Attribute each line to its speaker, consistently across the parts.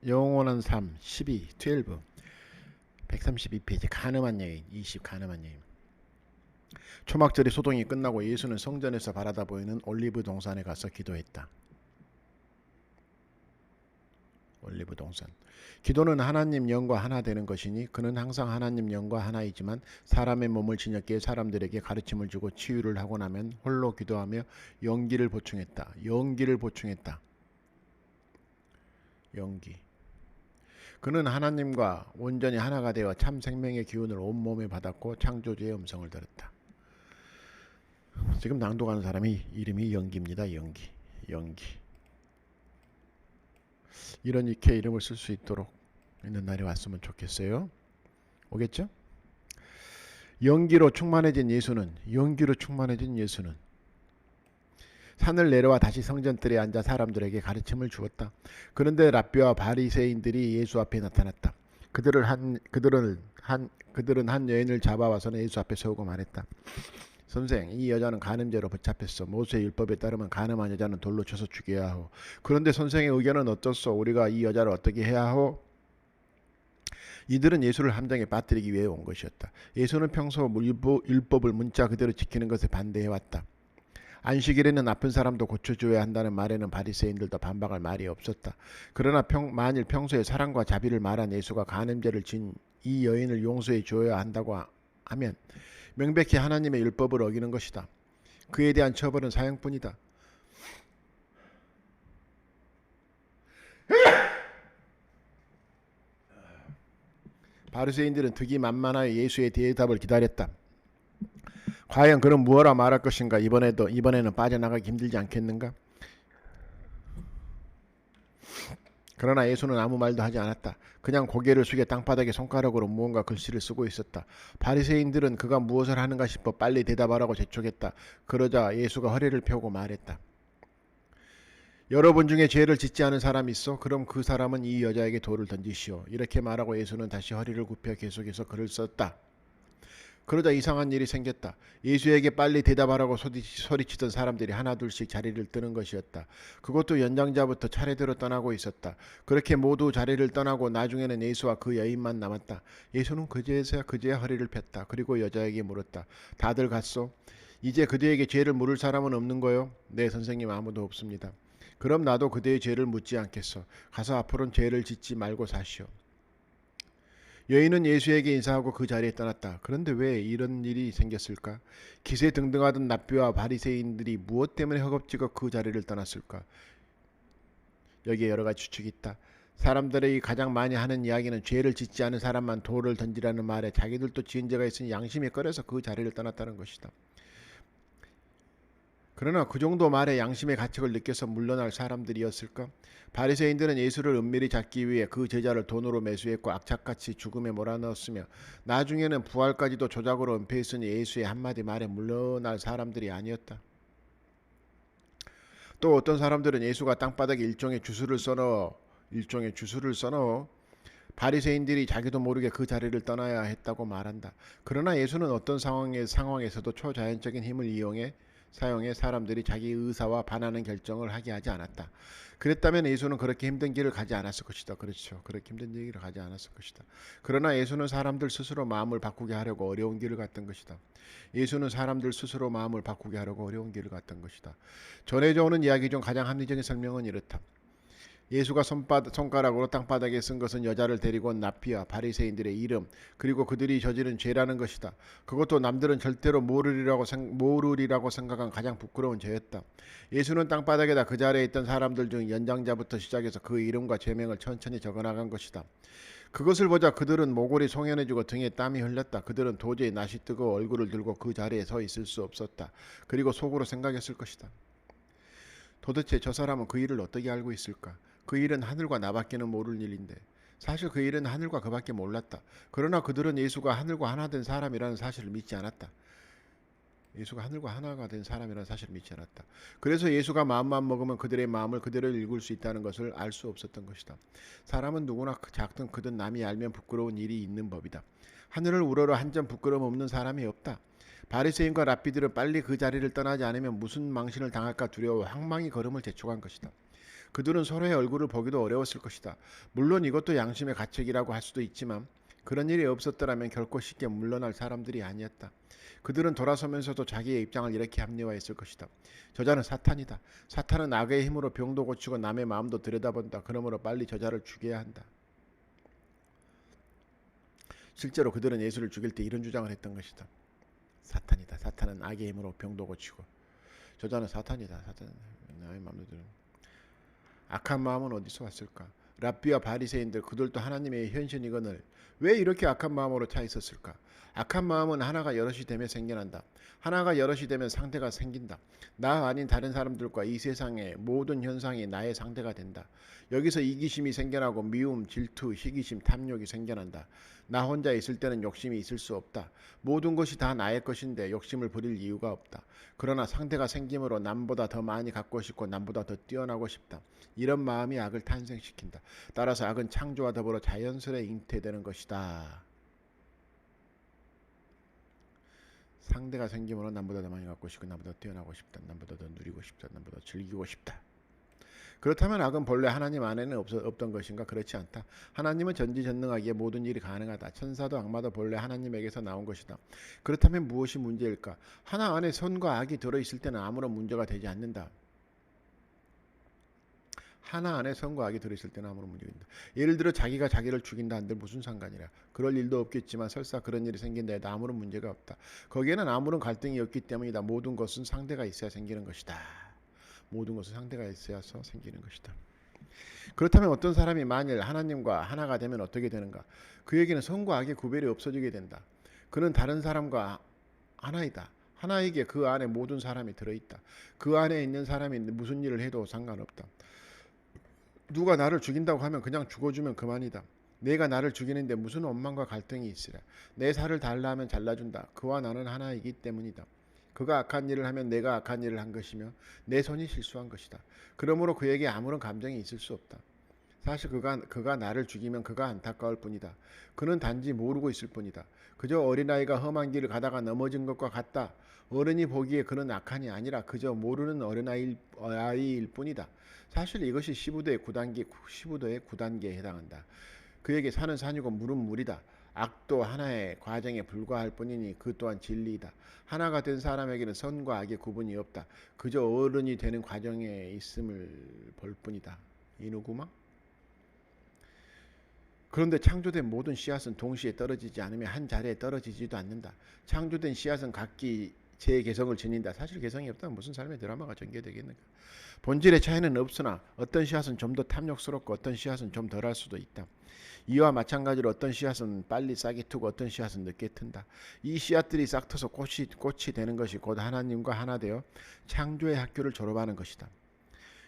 Speaker 1: 영원한 삶 12, 132페이지 가늠한 여인 20 가늠한 여인. 초막절이 소동이 끝나고 예수는 성전에서 바라다 보이는 올리브 동산에 가서 기도했다. 올리브 동산. 기도는 하나님 영과 하나 되는 것이니 그는 항상 하나님 영과 하나이지만 사람의 몸을 지녔기에 사람들에게 가르침을 주고 치유를 하고 나면 홀로 기도하며 연기를 보충했다. 연기. 그는 하나님과 온전히 하나가 되어 참 생명의 기운을 온몸에 받았고 창조주의 음성을 들었다. 지금 낭독하는 사람이 이름이 연기입니다. 연기. 이렇게 이름을 쓸 수 있도록 있는 날이 왔으면 좋겠어요. 오겠죠? 연기로 충만해진 예수는 산을 내려와 다시 성전뜰에 앉아 사람들에게 가르침을 주었다. 그런데 랍비와 바리새인들이 예수 앞에 나타났다. 그들은 한 여인을 잡아와서는 예수 앞에 세우고 말했다. 선생, 이 여자는 간음죄로 붙잡혔어. 모세의 율법에 따르면 간음한 여자는 돌로 쳐서 죽여야 하오. 그런데 선생의 의견은 어떻소? 우리가 이 여자를 어떻게 해야 하오? 이들은 예수를 함정에 빠뜨리기 위해 온 것이었다. 예수는 평소 율법을 문자 그대로 지키는 것에 반대해왔다. 안식일에는 아픈 사람도 고쳐줘야 한다는 말에는 바리새인들도 반박할 말이 없었다. 그러나 만일 평소에 사랑과 자비를 말한 예수가 간음죄를 진 이 여인을 용서해 줘야 한다고 하면 명백히 하나님의 율법을 어기는 것이다. 그에 대한 처벌은 사형뿐이다. 바리새인들은 득이 만만하여 예수의 대답을 기다렸다. 과연 그는 무엇라 말할 것인가? 이번에는 빠져나가기 힘들지 않겠는가? 그러나 예수는 아무 말도 하지 않았다. 그냥 고개를 숙여 땅바닥에 손가락으로 무언가 글씨를 쓰고 있었다. 바리새인들은 그가 무엇을 하는가 싶어 빨리 대답하라고 재촉했다. 그러자 예수가 허리를 펴고 말했다. 여러분 중에 죄를 짓지 않은 사람이 있어? 그럼 그 사람은 이 여자에게 돌을 던지시오. 이렇게 말하고 예수는 다시 허리를 굽혀 계속해서 글을 썼다. 그러자 이상한 일이 생겼다. 예수에게 빨리 대답하라고 소리치던 사람들이 하나둘씩 자리를 뜨는 것이었다. 그것도 연장자부터 차례대로 떠나고 있었다. 그렇게 모두 자리를 떠나고 나중에는 예수와 그 여인만 남았다. 예수는 그제야 허리를 폈다. 그리고 여자에게 물었다. 다들 갔소? 이제 그대에게 죄를 물을 사람은 없는 거요? 네, 선생님, 아무도 없습니다. 그럼 나도 그대의 죄를 묻지 않겠소. 가서 앞으로는 죄를 짓지 말고 사시오. 여인은 예수에게 인사하고 그 자리에 떠났다. 그런데 왜 이런 일이 생겼을까? 기세등등하던 랍비와 바리새인들이 무엇 때문에 허겁지겁 그 자리를 떠났을까? 여기에 여러 가지 추측이 있다. 사람들이 가장 많이 하는 이야기는 죄를 짓지 않은 사람만 돌을 던지라는 말에 자기들도 지은 죄가 있으니 양심에 꺼려서 그 자리를 떠났다는 것이다. 그러나 그 정도 말에 양심의 가책을 느껴서 물러날 사람들이었을까? 바리새인들은 예수를 은밀히 잡기 위해 그 제자를 돈으로 매수했고 악착같이 죽음에 몰아넣었으며 나중에는 부활까지도 조작으로 은폐했으니 예수의 한마디 말에 물러날 사람들이 아니었다. 또 어떤 사람들은 예수가 땅바닥에 일종의 주술을 써넣어 바리새인들이 자기도 모르게 그 자리를 떠나야 했다고 말한다. 그러나 예수는 어떤 상황에서도 초자연적인 힘을 사용해 사람들이 자기 의사와 반하는 결정을 하게 하지 않았다. 그랬다면 예수는 그렇게 힘든 길을 가지 않았을 것이다. 그렇죠. 그렇게 힘든 길을 가지 않았을 것이다. 그러나 예수는 사람들 스스로 마음을 바꾸게 하려고 어려운 길을 갔던 것이다. 전해져 오는 이야기 중 가장 합리적인 설명은 이렇다. 예수가 손가락으로 땅바닥에 쓴 것은 여자를 데리고 온 랍비와 바리새인들의 이름 그리고 그들이 저지른 죄라는 것이다. 그것도 남들은 절대로 모르리라고 생각한 가장 부끄러운 죄였다. 예수는 땅바닥에다 그 자리에 있던 사람들 중 연장자부터 시작해서 그 이름과 죄명을 천천히 적어나간 것이다. 그것을 보자 그들은 모골이 송연해지고 등에 땀이 흘렸다. 그들은 도저히 낯이 뜨고 얼굴을 들고 그 자리에 서 있을 수 없었다. 그리고 속으로 생각했을 것이다. 도대체 저 사람은 그 일을 어떻게 알고 있을까? 그 일은 하늘과 나밖에는 모를 일인데 사실 그 일은 하늘과 그밖에 몰랐다. 그러나 그들은 예수가 하늘과 하나 된 사람이라는 사실을 믿지 않았다. 그래서 예수가 마음만 먹으면 그들의 마음을 그대로 읽을 수 있다는 것을 알 수 없었던 것이다. 사람은 누구나 작든 크든 남이 알면 부끄러운 일이 있는 법이다. 하늘을 우러러 한 점 부끄러움 없는 사람이 없다. 바리새인과 랍비들은 빨리 그 자리를 떠나지 않으면 무슨 망신을 당할까 두려워 황망히 걸음을 재촉한 것이다. 그들은 서로의 얼굴을 보기도 어려웠을 것이다. 물론 이것도 양심의 가책이라고 할 수도 있지만 그런 일이 없었더라면 결코 쉽게 물러날 사람들이 아니었다. 그들은 돌아서면서도 자기의 입장을 이렇게 합리화했을 것이다. 저자는 사탄이다. 사탄은 악의 힘으로 병도 고치고 남의 마음도 들여다본다. 그러므로 빨리 저자를 죽여야 한다. 실제로 그들은 예수를 죽일 때 이런 주장을 했던 것이다. 사탄이다. 사탄은 악의 힘으로 병도 고치고. 저자는 사탄이다. 사탄은 남의 마음도 들여. 악한 마음은 어디서 왔을까? 랍비와 바리새인들 그들도 하나님의 현신이거늘 왜 이렇게 악한 마음으로 차 있었을까? 악한 마음은 하나가 여럿이 되면 생겨난다. 하나가 여럿이 되면 상대가 생긴다. 나 아닌 다른 사람들과 이 세상의 모든 현상이 나의 상대가 된다. 여기서 이기심이 생겨나고 미움, 질투, 시기심, 탐욕이 생겨난다. 나 혼자 있을 때는 욕심이 있을 수 없다. 모든 것이 다 나의 것인데 욕심을 부릴 이유가 없다. 그러나 상대가 생김으로 남보다 더 많이 갖고 싶고 남보다 더 뛰어나고 싶다. 이런 마음이 악을 탄생시킨다. 따라서 악은 창조와 더불어 자연스레 잉태되는 것이다. 상대가 생김으로 남보다 더 많이 갖고 싶고 남보다 더 뛰어나고 싶다. 남보다 더 누리고 싶다. 남보다 더 즐기고 싶다. 그렇다면 악은 본래 하나님 안에는 없던 것인가? 그렇지 않다. 하나님은 전지전능하기에 모든 일이 가능하다. 천사도 악마도 본래 하나님에게서 나온 것이다. 그렇다면 무엇이 문제일까? 하나 안에 선과 악이 들어있을 때는 아무런 문제가 되지 않는다. 하나 안에 선과 악이 들어있을 때는 아무런 문제가 있다. 예를 들어 자기가 자기를 죽인다 한들 무슨 상관이라. 그럴 일도 없겠지만 설사 그런 일이 생긴다 해도 아무런 문제가 없다. 거기에는 아무런 갈등이 없기 때문이다. 모든 것은 상대가 있어야 생기는 것이다. 모든 것은 상대가 있어서 생기는 것이다. 그렇다면 어떤 사람이 만일 하나님과 하나가 되면 어떻게 되는가? 그에게는 선과 악의 구별이 없어지게 된다. 그는 다른 사람과 하나이다. 하나에게 그 안에 모든 사람이 들어있다. 그 안에 있는 사람이 무슨 일을 해도 상관없다. 누가 나를 죽인다고 하면 그냥 죽어주면 그만이다. 내가 나를 죽이는데 무슨 원망과 갈등이 있으랴. 내 살을 달라 하면 잘라준다. 그와 나는 하나이기 때문이다. 그가 악한 일을 하면 내가 악한 일을 한 것이며 내 손이 실수한 것이다. 그러므로 그에게 아무런 감정이 있을 수 없다. 사실 그가 나를 죽이면 그가 안타까울 뿐이다. 그는 단지 모르고 있을 뿐이다. 그저 어린아이가 험한 길을 가다가 넘어진 것과 같다. 어른이 보기에 그는 악한이 아니라 그저 모르는 어린아이일 뿐이다. 사실 이것이 시부도의 9단계에 해당한다. 그에게 산은 산이고 물은 물이다. 악도 하나의 과정에 불과할 뿐이니 그 또한 진리이다. 하나가 된 사람에게는 선과 악의 구분이 없다. 그저 어른이 되는 과정에 있음을 볼 뿐이다. 이누구마? 그런데 창조된 모든 씨앗은 동시에 떨어지지 않으며 한 자리에 떨어지지도 않는다. 창조된 씨앗은 각기 제 개성을 지닌다. 사실 개성이 없다면 무슨 삶의 드라마가 전개되겠는가. 본질의 차이는 없으나 어떤 씨앗은 좀 더 탐욕스럽고 어떤 씨앗은 좀 덜할 수도 있다. 이와 마찬가지로 어떤 씨앗은 빨리 싹이 트고 어떤 씨앗은 늦게 튼다. 이 씨앗들이 싹 트서 꽃이 되는 것이 곧 하나님과 하나 되어 창조의 학교를 졸업하는 것이다.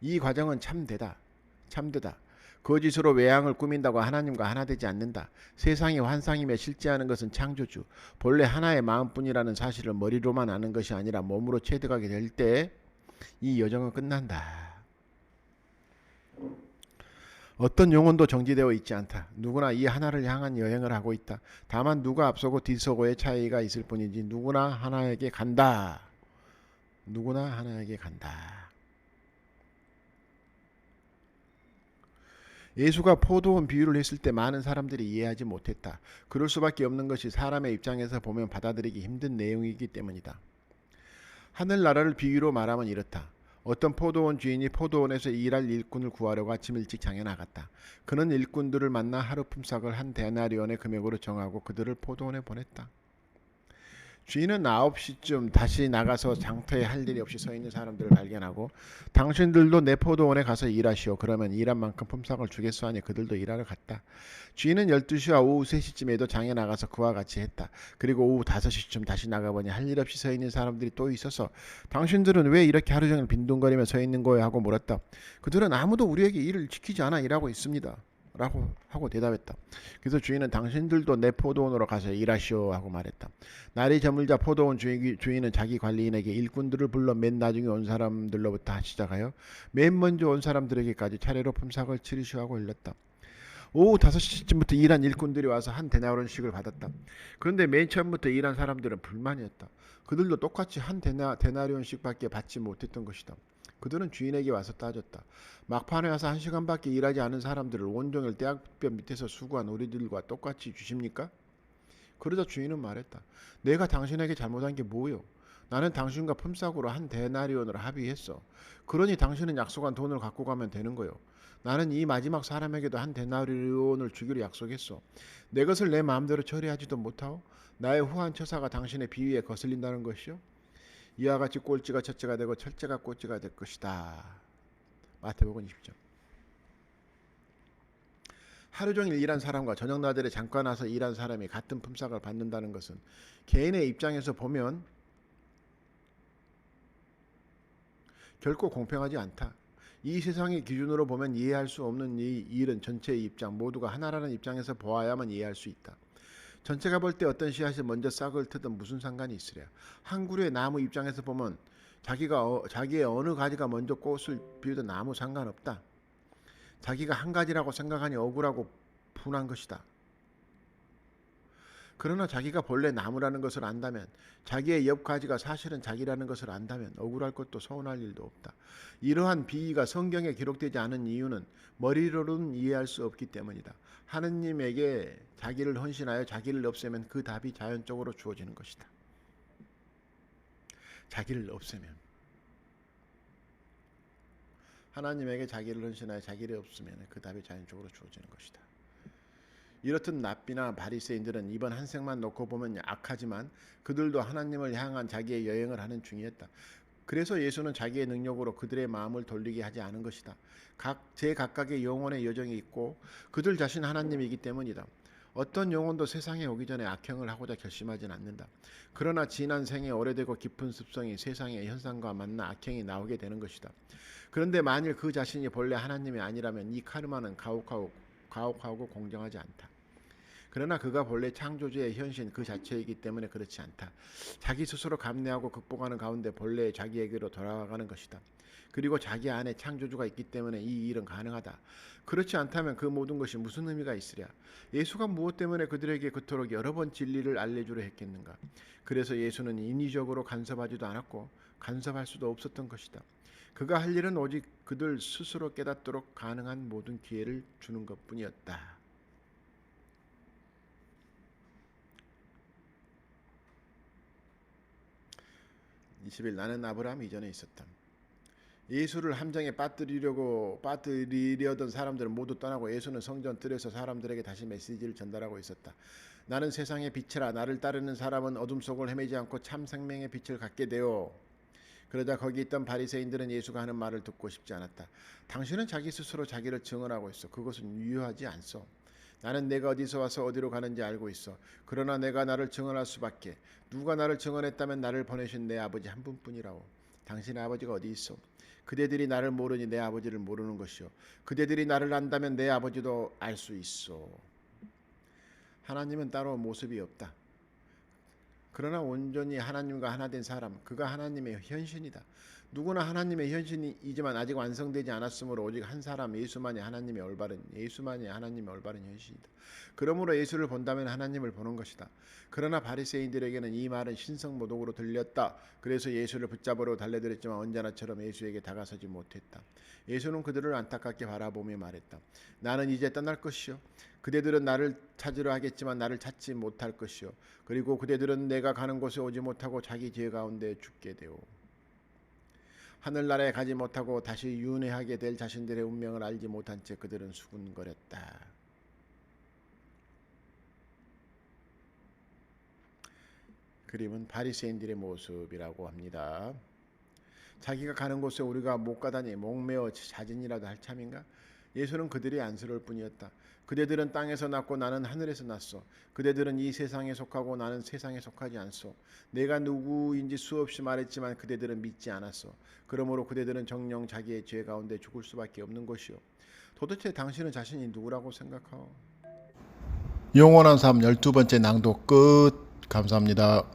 Speaker 1: 이 과정은 참되다. 거짓으로 외양을 꾸민다고 하나님과 하나 되지 않는다. 세상이 환상이며 실제하는 것은 창조주, 본래 하나의 마음뿐이라는 사실을 머리로만 아는 것이 아니라 몸으로 체득하게 될 때 이 여정은 끝난다. 어떤 영혼도 정지되어 있지 않다. 누구나 이 하나를 향한 여행을 하고 있다. 다만 누가 앞서고 뒤서고의 차이가 있을 뿐이지 누구나 하나에게 간다. 누구나 하나에게 간다. 예수가 포도원 비유를 했을 때 많은 사람들이 이해하지 못했다. 그럴 수밖에 없는 것이 사람의 입장에서 보면 받아들이기 힘든 내용이기 때문이다. 하늘나라를 비유로 말하면 이렇다. 어떤 포도원 주인이 포도원에서 일할 일꾼을 구하려고 아침 일찍 장에 나갔다. 그는 일꾼들을 만나 하루 품삯을 한 데나리온의 금액으로 정하고 그들을 포도원에 보냈다. 주인은 9시쯤 다시 나가서 장터에 할 일이 없이 서 있는 사람들을 발견하고 당신들도 내 포도원에 가서 일하시오. 그러면 일한 만큼 품삯을 주겠소 하니 그들도 일하러 갔다. 주인은 12시와 오후 3시쯤에도 장에 나가서 그와 같이 했다. 그리고 오후 5시쯤 다시 나가보니 할 일 없이 서 있는 사람들이 또 있어서 당신들은 왜 이렇게 하루 종일 빈둥거리며 서 있는 거예요? 하고 물었다. 그들은 아무도 우리에게 일을 시키지 않아 일하고 있습니다. 라고 하고 대답했다. 그래서 주인은 당신들도 내 포도원으로 가서 일하시오 하고 말했다. 날이 저물자 포도원 주인은 자기 관리인에게 일꾼들을 불러 맨 나중에 온 사람들로부터 시작하여 맨 먼저 온 사람들에게까지 차례로 품삯을 치르시오 하고 일렀다. 오후 5시쯤부터 일한 일꾼들이 와서 한 데나리온씩을 받았다. 그런데 맨 처음부터 일한 사람들은 불만이었다. 그들도 똑같이 한 데나리온씩밖에 받지 못했던 것이다. 그들은 주인에게 와서 따졌다. 막판에 와서 1시간밖에 일하지 않은 사람들을 온종일 대학볕 밑에서 수고한 우리들과 똑같이 주십니까? 그러자 주인은 말했다. 내가 당신에게 잘못한 게 뭐요? 나는 당신과 품삯으로 한 데나리온을 합의했어. 그러니 당신은 약속한 돈을 갖고 가면 되는 거요. 나는 이 마지막 사람에게도 한 데나리온을 주기로 약속했어. 내 것을 내 마음대로 처리하지도 못하오? 나의 후한 처사가 당신의 비위에 거슬린다는 것이요? 이와 같이 꼴찌가 첫째가 되고 첫째가 꼴찌가 될 것이다. 마태복음 20장. 하루 종일 일한 사람과 저녁 나들에 잠깐 와서 일한 사람이 같은 품삯을 받는다는 것은 개인의 입장에서 보면 결코 공평하지 않다. 이 세상의 기준으로 보면 이해할 수 없는 이 일은 전체의 입장 모두가 하나라는 입장에서 보아야만 이해할 수 있다. 전체가 볼 때 어떤 씨앗이 먼저 싹을 트든 무슨 상관이 있으랴. 한 그루의 나무 입장에서 보면 자기의 어느 가지가 먼저 꽃을 피우든 아무 상관없다. 자기가 한 가지라고 생각하니 억울하고 분한 것이다. 그러나 자기가 본래 나무라는 것을 안다면, 자기의 옆 가지가 사실은 자기라는 것을 안다면 억울할 것도 서운할 일도 없다. 이러한 비유가 성경에 기록되지 않은 이유는 머리로는 이해할 수 없기 때문이다. 하느님에게 자기를 헌신하여 자기를 없애면 그 답이 자연적으로 주어지는 것이다. 자기를 없애면, 하나님에게 자기를 헌신하여 자기를 없으면 그 답이 자연적으로 주어지는 것이다. 이렇듯 랍비나 바리새인들은 이번 한 생만 놓고 보면 악하지만 그들도 하나님을 향한 자기의 여행을 하는 중이었다. 그래서 예수는 자기의 능력으로 그들의 마음을 돌리게 하지 않은 것이다. 제각각의 영혼의 여정이 있고 그들 자신 하나님이기 때문이다. 어떤 영혼도 세상에 오기 전에 악행을 하고자 결심하진 않는다. 그러나 지난 생에 오래되고 깊은 습성이 세상의 현상과 만나 악행이 나오게 되는 것이다. 그런데 만일 그 자신이 본래 하나님이 아니라면 이 카르마는 가혹하고 공정하지 않다. 그러나 그가 본래 창조주의 현신 그 자체이기 때문에 그렇지 않다. 자기 스스로 감내하고 극복하는 가운데 본래의 자기에게로 돌아가는 것이다. 그리고 자기 안에 창조주가 있기 때문에 이 일은 가능하다. 그렇지 않다면 그 모든 것이 무슨 의미가 있으랴? 예수가 무엇 때문에 그들에게 그토록 여러 번 진리를 알려주려 했겠는가? 그래서 예수는 인위적으로 간섭하지도 않았고 간섭할 수도 없었던 것이다. 그가 할 일은 오직 그들 스스로 깨닫도록 가능한 모든 기회를 주는 것뿐이었다. 20일 나는 아브라함 이전에 있었다. 예수를 함정에 빠뜨리려던 사람들은 모두 떠나고 예수는 성전 뜰에서 사람들에게 다시 메시지를 전달하고 있었다. 나는 세상의 빛이라. 나를 따르는 사람은 어둠 속을 헤매지 않고 참 생명의 빛을 갖게 되어. 그러자 거기 있던 바리새인들은 예수가 하는 말을 듣고 싶지 않았다. 당신은 자기 스스로 자기를 증언하고 있어. 그것은 유효하지 않소. 나는 내가 어디서 와서 어디로 가는지 알고 있어. 그러나 내가 나를 증언할 수밖에. 누가 나를 증언했다면 나를 보내신 내 아버지 한 분뿐이라오. 당신의 아버지가 어디 있어? 그대들이 나를 모르니 내 아버지를 모르는 것이요. 그대들이 나를 안다면 내 아버지도 알 수 있어. 하나님은 따로 모습이 없다. 그러나 온전히 하나님과 하나 된 사람, 그가 하나님의 현신이다. 누구나 하나님의 현신이지만 아직 완성되지 않았으므로 오직 한 사람 예수만이 하나님의 올바른 현신이다. 그러므로 예수를 본다면 하나님을 보는 것이다. 그러나 바리새인들에게는 이 말은 신성모독으로 들렸다. 그래서 예수를 붙잡으러 달려들었지만 언제나처럼 예수에게 다가서지 못했다. 예수는 그들을 안타깝게 바라보며 말했다. 나는 이제 떠날 것이요. 그대들은 나를 찾으려 하겠지만 나를 찾지 못할 것이요. 그리고 그대들은 내가 가는 곳에 오지 못하고 자기 죄 가운데 죽게 되오. 하늘나라에 가지 못하고 다시 윤회하게 될 자신들의 운명을 알지 못한 채 그들은 수군거렸다. 그림은 바리새인들의 모습이라고 합니다. 자기가 가는 곳에 우리가 못 가다니 목매어 자진이라도 할 참인가? 예수는 그들이 안쓰러울 뿐이었다. 그대들은 땅에서 났고 나는 하늘에서 났소. 그대들은 이 세상에 속하고 나는 세상에 속하지 않소. 내가 누구인지 수없이 말했지만 그대들은 믿지 않았소. 그러므로 그대들은 정녕 자기의 죄 가운데 죽을 수밖에 없는 것이요. 도대체 당신은 자신이 누구라고 생각하오? 영원한 삶 12번째 낭독 끝. 감사합니다.